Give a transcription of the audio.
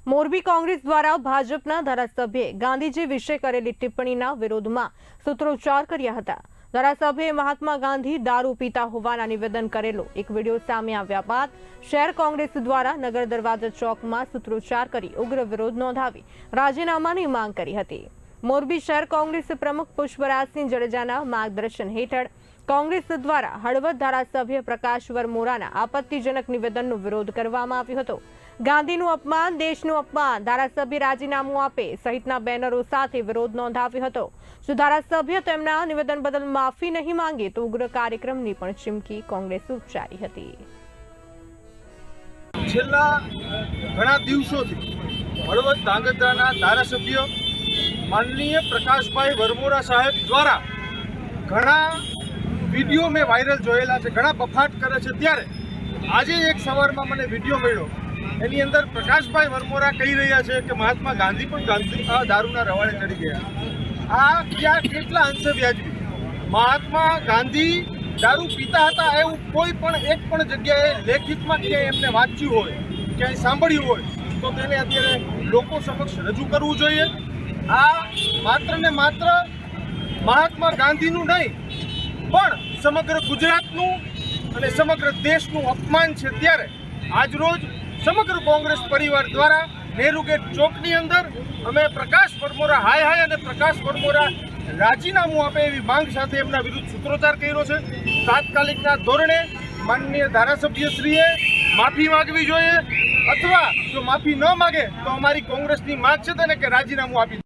મોરબી કોંગ્રેસ દ્વારા ભાજપના ધારાસભ્યે ગાંધીજી વિશે કરેલી ટિપ્પણીના વિરોધમાં સૂત્રોચ્ચાર કર્યા હતા। ધારાસભ્યએ મહાત્મા ગાંધી દારૂ પીતા હોવાના નિવેદન કરેલો એક વિડીયો સામે આવ્યા બાદ શહેર કોંગ્રેસ દ્વારા નગર દરવાજા ચોકમાં સૂત્રોચ્ચાર કરી ઉગ્ર વિરોધ નોંધાવી રાજીનામાની માંગ કરી હતી। મોરબી શહેર કોંગ્રેસ પ્રમુખ પુષ્પરાજસિંહ જડેજાના માર્ગદર્શન હેઠળ કોંગ્રેસ દ્વારા હળવદ ધારાસભ્ય પ્રકાશ વરમોરાના આપત્તિજનક નિવેદનનો વિરોધ કરવામાં આવ્યો હતો। ગાંધીનું અપમાન, દેશનું અપમાન, ધારાસભ્ય રાજીનામું આપે સહિતના બેનરો સાથે વિરોધ નોંધાવ્યો હતો। જો ધારાસભ્ય તેમના નિવેદન બદલ માફી નહીં માંગે તો ઉગ્ર કાર્યક્રમની પણ ચીમકી કોંગ્રેસે ઉચ્ચારી હતી। છેલ્લા ઘણા દિવસોથી હળવદ ધાંગધ્રાના ધારાસભ્ય માનનીય પ્રકાશભાઈ વરમોરા સાહેબ દ્વારા ઘણા વિડીયો મેં વાયરલ જોયેલા છે, ઘણા બફાટ કરે છે। ત્યારે આજે એક સવારમાં મને વિડીયો મળ્યો, એની અંદર પ્રકાશભાઈ વરમોરા કહી રહ્યા છે કે મહાત્મા ગાંધી પણ દારૂના રવાડે ચડી ગયા। આ ક્યાં કેટલા અંશે વ્યાજબી? મહાત્મા ગાંધી દારૂ પીતા હતા એવું કોઈ પણ એક પણ જગ્યાએ લેખિતમાં ક્યાંય એમને વાંચ્યું હોય, ક્યાંય સાંભળ્યું હોય તો તેને અત્યારે લોકો સમક્ષ રજૂ કરવું જોઈએ। આ માત્ર ને માત્ર મહાત્મા ગાંધીનું નહીં પણ સમગ્ર ગુજરાતનું અને સમગ્ર દેશનું અપમાન છે। ત્યારે આજરોજ સમગ્ર કોંગ્રેસ પરિવાર દ્વારા નહેરુ ગેટ ચોકની અંદર અમે પ્રકાશ વરમોરા હાય અને પ્રકાશ વરમોરા રાજીનામું આપે એવી માંગ સાથે એમના વિરુદ્ધ સૂત્રોચ્ચાર કર્યો છે। તાત્કાલિકના ધોરણે માનનીય ધારાસભ્યશ્રીએ માફી માંગવી જોઈએ, અથવા જો માફી ન માગે તો અમારી કોંગ્રેસની માંગ છે તેને કે રાજીનામું આપી